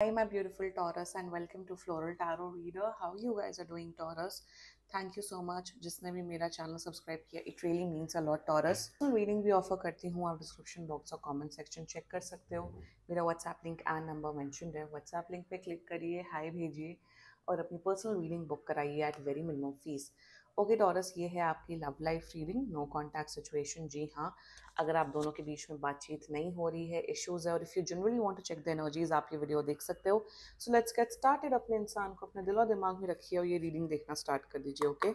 Hi, my beautiful Taurus, and welcome to Floral Tarot Reader. How you guys are doing, Taurus? Thank you so much. जिसने भी मेरा channel subscribe किया, it really means a lot, Taurus. Reading भी offer करती हूँ, आप description box और comment section check कर सकते हो. मेरा WhatsApp link and number mentioned है. व्हाट्सएप लिंक पे क्लिक करिए, हाय भेजिए और अपनी पर्सनल रीडिंग बुक कराइए at very minimum fee. Okay Taurus, ये है आपकी love life reading. No contact situation. जी हाँ, अगर आप दोनों के बीच में बातचीत नहीं हो रही है, इश्यूज़ है, और if you generally want to check the energies, आप ये वीडियो देख सकते हो. So let's get started. अपने इंसान को अपने दिलो दिमाग में रखिए और ये रीडिंग देखना स्टार्ट कर दीजिए. ओके,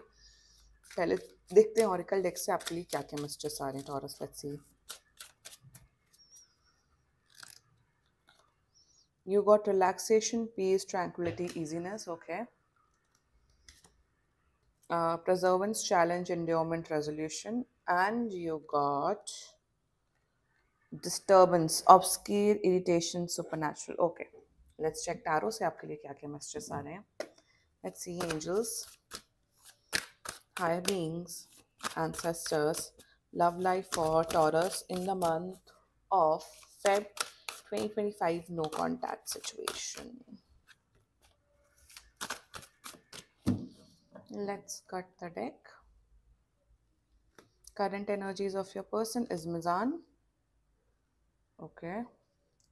पहले देखते हैं ऑरिकल डेक से आपके लिए क्या क्या मैसेजेस आ रहे हैं. Taurus, let's see. You got relaxation, peace, tranquility, easiness. Okay. Perseverance, challenge, endurement, resolution. And you got disturbance, obscure, irritation, supernatural. Okay. Let's check tarot से आपके लिए क्या क्या मैसेजेस आ रहे हैं. Let's see angels, higher beings, ancestors, love life for Taurus in the month of Feb 2025, no contact situation. Let's cut the deck. Current energies of your person is Mizan. Okay.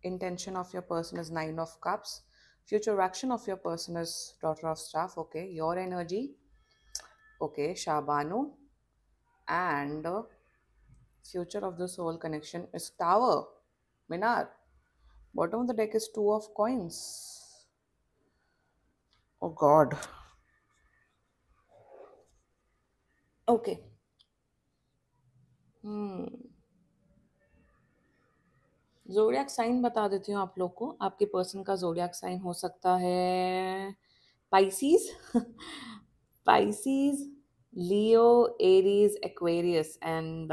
Intention of your person is Nine of Cups. Future action of your person is Daughter of Staff. Okay. Your energy. Okay. Shabanu. And future of the soul connection is Tower. Minar. Bottom of the deck is Two of Coins. Oh God. Okay. Zodiac sign बता देती हूँ आप लोग को. आपके person का जोडियाक sign हो सकता है Pisces, Pisces, Leo, Aries, Aquarius and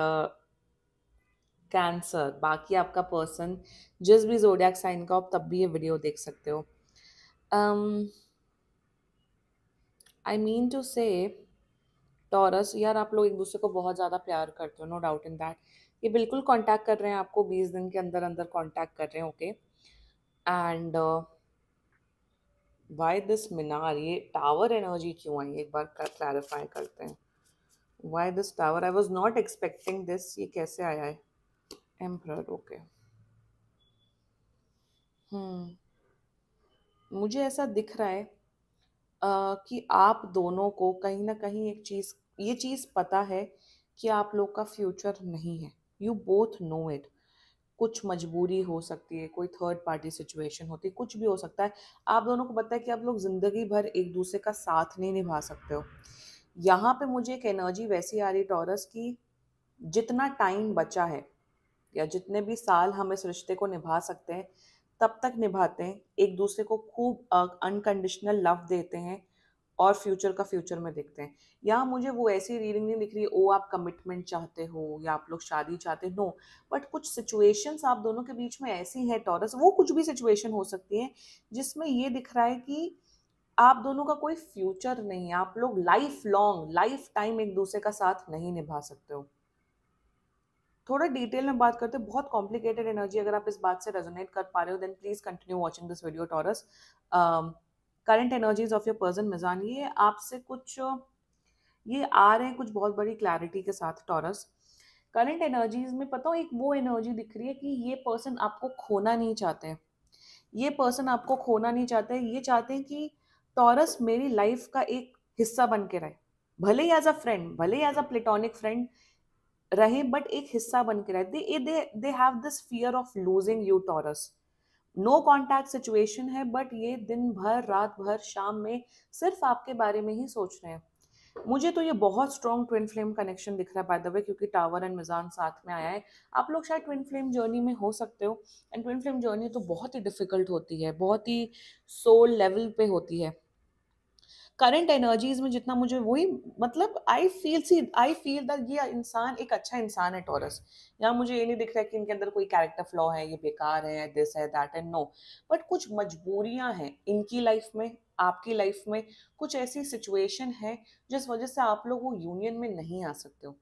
cancer. बाकी आपका पर्सन जिस भी जोडियाक साइन का हो, तब भी ये वीडियो देख सकते हो. आई मीन टू से टॉरस, यार आप लोग एक दूसरे को बहुत ज़्यादा प्यार करते हो, नो डाउट इन दैट. ये बिल्कुल कांटेक्ट कर रहे हैं आपको, 20 दिन के अंदर अंदर कांटेक्ट कर रहे हैं. ओके. एंड वाई दिस मीनार, ये टावर एनर्जी क्यों आई, एक बार क्लैरिफाई करते हैं. Why this tower, I was not expecting this. ये कैसे आया है. एम्परर. ओके. मुझे ऐसा दिख रहा है कि आप दोनों को कहीं ना कहीं एक चीज़, ये चीज़ पता है कि आप लोग का फ्यूचर नहीं है. You both know it. कुछ मजबूरी हो सकती है, कोई थर्ड पार्टी सिचुएशन होती है, कुछ भी हो सकता है. आप दोनों को पता है कि आप लोग ज़िंदगी भर एक दूसरे का साथ नहीं निभा सकते हो. यहाँ पे मुझे एक एनर्जी वैसी आ रही टॉरस की, जितना टाइम बचा है या जितने भी साल हम इस रिश्ते को निभा सकते हैं, तब तक निभाते हैं. एक दूसरे को खूब अनकंडीशनल लव देते हैं और फ्यूचर का फ्यूचर में देखते हैं. यहाँ मुझे वो ऐसी रीडिंग नहीं दिख रही है ओ आप कमिटमेंट चाहते हो या आप लोग शादी चाहते हो. नो, बट कुछ सिचुएशंस आप दोनों के बीच में ऐसी हैं टॉरस, वो कुछ भी सिचुएशन हो सकती है जिसमें ये दिख रहा है कि आप दोनों का कोई फ्यूचर नहीं है. आप लोग लाइफ लॉन्ग, लाइफ टाइम एक दूसरे का साथ नहीं निभा सकते हो. थोड़ा डिटेल में बात करते हैं, बहुत कॉम्प्लिकेटेड एनर्जी. अगर आप इस बात से रेजोनेट कर पा रहे हो then please continue watching this video Taurus. Current energies of your person Mizan, ये आपसे कुछ ये आ रहे हैं कुछ बहुत बड़ी क्लैरिटी के साथ टॉरस. करंट एनर्जीज में पता हो, एक वो एनर्जी दिख रही है कि ये पर्सन आपको खोना नहीं चाहते हैं. ये पर्सन आपको खोना नहीं चाहते हैं. ये चाहते हैं कि टॉरस मेरी लाइफ का एक हिस्सा बन के रहे, भले ही एज अ फ्रेंड, भले ही एज अ प्लेटोनिक फ्रेंड रहे, बट एक हिस्सा बन के रहे. They have this fear of losing you Taurus. No contact situation है, बट ये दिन भर रात भर शाम में सिर्फ आपके बारे में ही सोच रहे हैं. मुझे तो ये बहुत स्ट्रॉन्ग ट्विन फ्लेम कनेक्शन दिख रहा है बाय द वे, क्योंकि टावर एंड मिजान साथ में आया है. आप लोग शायद ट्विन फ्लेम जर्नी में हो सकते हो. एंड ट्विन फ्लेम जर्नी तो बहुत ही डिफिकल्ट होती है, बहुत ही सोल लेवल पे होती है. करंट एनर्जीज में जितना मुझे वही, मतलब आई फील दैट ये इंसान एक अच्छा इंसान है टॉरस. यहाँ मुझे ये नहीं दिख रहा है कि इनके अंदर कोई कैरेक्टर फ्लॉ है, ये बेकार है, दिस है, दैट है. नो, बट कुछ मजबूरियां हैं इनकी लाइफ में, आपकी लाइफ में कुछ ऐसी सिचुएशन है जिस वजह से आप लोग वो यूनियन में नहीं आ सकते हो.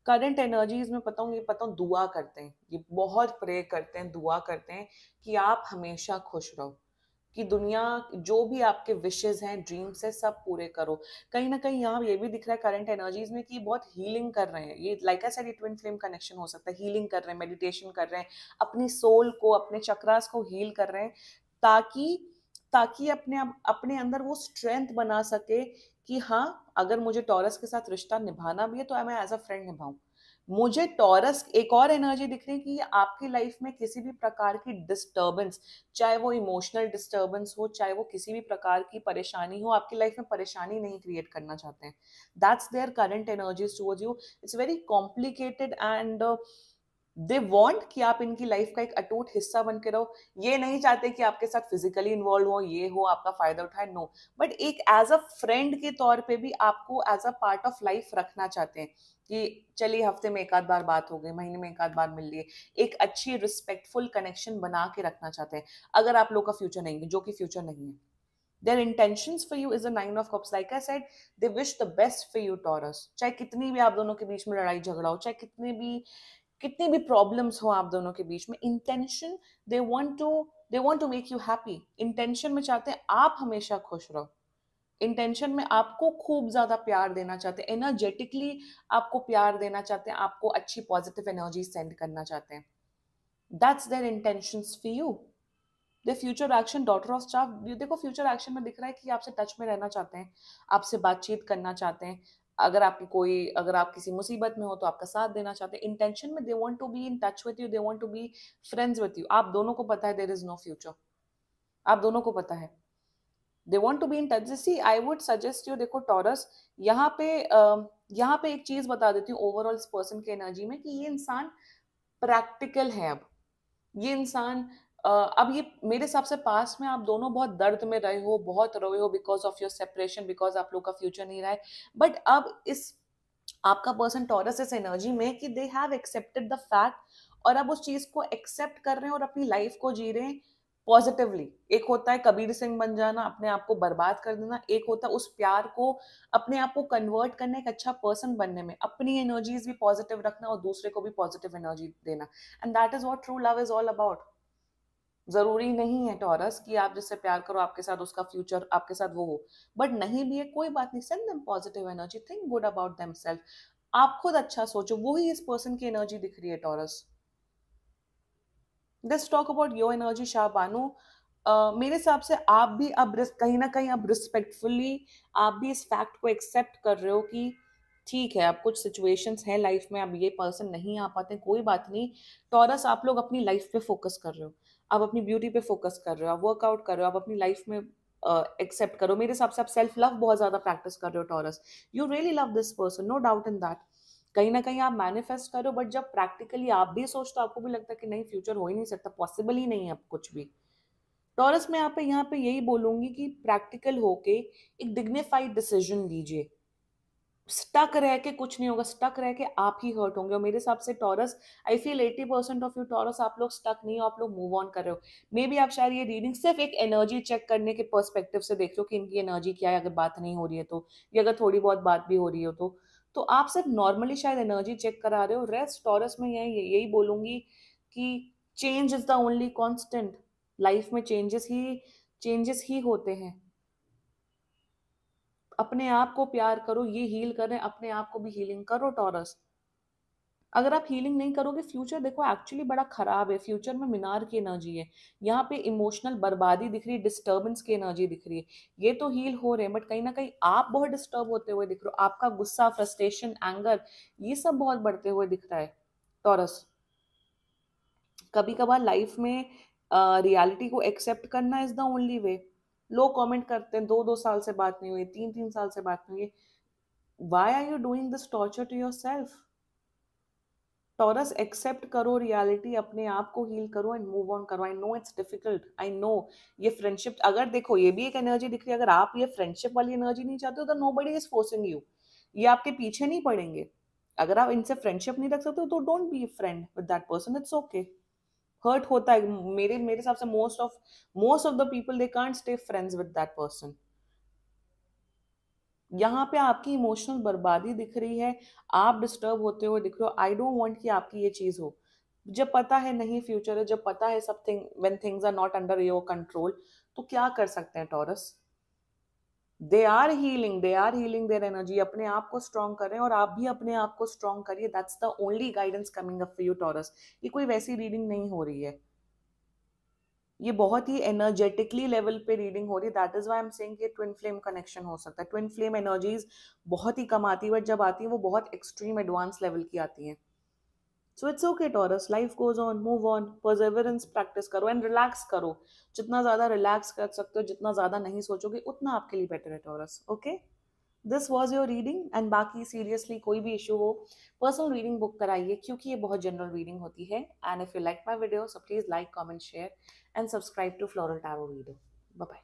करंट एनर्जीज में पता हूँ दुआ करते हैं, ये बहुत प्रे करते हैं, दुआ करते हैं कि आप हमेशा खुश रहो. कि दुनिया जो भी आपके विशेस हैं, ड्रीम्स है, सब पूरे करो। कहीं ना कहीं यहाँ ये भी दिख रहा है करंट एनर्जीज में कि बहुत हीलिंग कर रहे हैं ये, लाइक आई सेड, ये ट्विन फ्लेम कनेक्शन हो सकता है। हीलिंग कर रहे हैं, मेडिटेशन कर रहे हैं, अपनी सोल को, अपने चक्रास को हील कर रहे हैं, ताकि ताकि अपने अंदर वो स्ट्रेंथ बना सके कि हाँ, अगर मुझे टॉरस के साथ रिश्ता निभाना भी है तो मैं एज अ फ्रेंड निभाऊं। मुझे टॉरस एक और एनर्जी दिख रही है कि आपकी लाइफ में किसी भी प्रकार की डिस्टर्बेंस, चाहे वो इमोशनल डिस्टर्बेंस हो, चाहे वो किसी भी प्रकार की परेशानी हो, आपकी लाइफ में परेशानी नहीं क्रिएट करना चाहते हैं। That's their current energies towards you. It's very complicated and they want कि आप इनकी लाइफ का एक अटूट हिस्सा बन के रहो। ये नहीं चाहते कि आपके साथ फिजिकली इन्वॉल्व हो, ये हो, आपका फायदा उठाए, नो, बट एक एज अ फ्रेंड के तौर पे भी आपको as a part of life रखना चाहते हैं कि चलिए हफ्ते में एक आध बार बात हो गई, महीने में एक आध बार मिल लिए, एक अच्छी रिस्पेक्टफुल कनेक्शन बना के रखना चाहते हैं। अगर आप लोग का फ्यूचर नहीं है, जो कि फ्यूचर नहीं है, their intentions for you is a 9 of cups. Like I said, they wish the best for you, Taurus. चाहे कितनी भी आप दोनों के बीच में लड़ाई झगड़ा हो, चाहे कितनी भी प्रॉब्लम्स हो आप दोनों के बीच में, intention, they want to they want to make you happy. Intention में चाहते हैं आप हमेशा खुश रहो। इंटेंशन में आपको खूब ज्यादा प्यार देना चाहते हैं, एनर्जेटिकली आपको प्यार देना चाहते हैं, आपको अच्छी पॉजिटिव एनर्जी सेंड करना चाहते हैं। That's their intentions for you. The future action, daughter of star, देखो फ्यूचर एक्शन में दिख रहा है कि आपसे टच में रहना चाहते हैं, आपसे बातचीत करना चाहते हैं। अगर आप किसी मुसीबत में हो तो आपका साथ देना चाहते हैं। इंटेंशन में they want to be in touch with you, they want to be friends with you. आप दोनों को पता है देयर इज नो फ्यूचर, आप दोनों को पता है, they want to be in touch. See, I would suggest you, देखो टॉरस, यहाँ पे एक चीज बता देती हूँ ओवरऑल इस पर्सन की एनर्जी में, कि ये इंसान प्रैक्टिकल है। अब ये इंसान अब ये मेरे हिसाब से पास्ट में आप दोनों बहुत दर्द में रहे हो, बहुत रोए हो, because of your separation, because आप लोग का फ्यूचर नहीं रहा है। बट अब इस आपका पर्सन टॉरस इस एनर्जी में कि they have accepted the fact, और अब उस चीज को एक्सेप्ट कर रहे हैं और अपनी लाइफ को जी रहे हैं पॉजिटिवली। एक होता है कबीर सिंह बन जाना, अपने आप को बर्बाद कर देना, एक होता है उस प्यार को, अपने आप को कन्वर्ट करने, एक अच्छा पर्सन बनने में अपनी एनर्जीज भी पॉजिटिव रखना और दूसरे को भी पॉजिटिव एनर्जी देना। And that is what true love is all about. जरूरी नहीं है टॉरस कि आप जिससे प्यार करो आपके साथ उसका फ्यूचर आपके साथ वो हो, बट नहीं भी है कोई बात नहीं, send them positive energy, think good about themselves. आप खुद अच्छा सोचो, वही इस पर्सन की एनर्जी दिख रही है Taurus. Let's talk about your energy Shahbanu. मेरे हिसाब से आप भी अब कहीं ना कहीं अब रिस्पेक्टफुली आप भी इस फैक्ट को एक्सेप्ट कर रहे हो कि ठीक है, अब कुछ सिचुएशंस हैं लाइफ में, अब ये पर्सन नहीं आ पाते, कोई बात नहीं। टॉरस, आप लोग अपनी लाइफ पे फोकस कर रहे हो, आप अपनी ब्यूटी पे फोकस कर रहे हो, आप वर्कआउट कर रहे हो, आप अपनी लाइफ में एक्सेप्ट करो। मेरे हिसाब से आप सेल्फ लव बहुत ज्यादा प्रैक्टिस कर रहे हो Taurus. You really love this person, no doubt in that. कहीं ना कहीं आप मैनिफेस्ट करो, बट जब प्रैक्टिकली आप भी सोचते हो आपको भी लगता है कि नहीं, फ्यूचर हो ही नहीं सकता, पॉसिबल ही नहीं है अब कुछ भी। टॉरस में यहाँ पे यही बोलूंगी कि प्रैक्टिकल होके एक डिग्निफाइड डिसीजन लीजिए। स्टक रह के कुछ नहीं होगा, स्टक रह के आप ही हर्ट होंगे। और मेरे हिसाब से taurus, I feel 80% of you taurus, आप लोग स्टक नहीं हो, आप लोग मूव ऑन कर रहे हो। मे बी आप शायद ये रीडिंग सिर्फ एक एनर्जी चेक करने के पर्सपेक्टिव से देख रहे हो कि इनकी एनर्जी क्या है, अगर बात नहीं हो रही है तो, या अगर थोड़ी बहुत बात भी हो रही हो तो आप सिर्फ नॉर्मली शायद एनर्जी चेक करा रहे हो। रेस्ट टॉरस में यही बोलूंगी कि change is the only constant. Life में चेंजेस ही होते हैं। अपने आप को प्यार करो, ये हील करें, अपने आप को भी हीलिंग करो टॉरस। अगर आप हीलिंग नहीं करोगे, फ्यूचर देखो एक्चुअली बड़ा खराब है। फ्यूचर में मीनार की एनर्जी है, यहाँ पे इमोशनल बर्बादी दिख रही है, डिस्टर्बेंस की एनर्जी दिख रही है। ये तो हील हो रहे हैं, बट कहीं ना कहीं आप बहुत डिस्टर्ब होते हुए दिख रहे हो, आपका गुस्सा, फ्रस्ट्रेशन, एंगर, ये सब बहुत बढ़ते हुए दिख रहा है टॉरस। कभी कभार लाइफ में रियलिटी को एक्सेप्ट करना इज द ओनली वे। लोग कमेंट करते हैं 2-2 साल से बात नहीं हुई, 3-3 साल से बात नहीं हुई, why are you doing this torture to yourself? Taurus, accept करो रियलिटी, अपने आप को हील करो एंड मूव ऑन करो। I know it's difficult, I know. ये फ्रेंडशिप, अगर देखो ये भी एक एनर्जी दिख रही है, अगर आप ये फ्रेंडशिप वाली एनर्जी नहीं चाहते हो तो नोबडी इज फोर्सिंग यू, ये आपके पीछे नहीं पड़ेंगे। अगर आप इनसे फ्रेंडशिप नहीं रख सकते हो तो don't be friend with that person, it's okay. Hurt होता है, मेरे हिसाब से most of the people they can't stay friends with that person. यहाँ पे आपकी इमोशनल बर्बादी दिख रही है, आप डिस्टर्ब होते हुए दिख रहे हो। आई डोंट वांट कि आपकी ये चीज हो। जब पता है नहीं फ्यूचर है, जब पता है सब thing when things are not under your control, तो क्या कर सकते हैं Taurus? They are healing their energy, अपने आप को स्ट्रॉन्ग कर रहे हैं और आप भी अपने आप को स्ट्रॉन्ग करिए. That's the only guidance coming up for you taurus. ये कोई वैसी रीडिंग नहीं हो रही है, ये बहुत ही एनर्जेटिकली लेवल पे रीडिंग हो रही है. That is why I am saying कि ट्विन फ्लेम कनेक्शन हो सकता है. ट्विन फ्लेम एनर्जीज बहुत ही कम आती है, बट जब आती है वो बहुत एक्सट्रीम एडवांस लेवल की आती हैं. So it's okay taurus, life goes on, move on, Perseverance practice करो एंड रिलैक्स करो. जितना ज्यादा रिलैक्स कर सकते हो, जितना ज्यादा नहीं सोचोगे, उतना आपके लिए बेटर है taurus. Okay, this was your reading. And बाकी सीरियसली कोई भी इशू हो, पर्सनल रीडिंग बुक कराइए, क्योंकि ये बहुत जनरल रीडिंग होती है. And if you like my video, so please like, comment, share and subscribe to Floral Tarot video. Bye bye.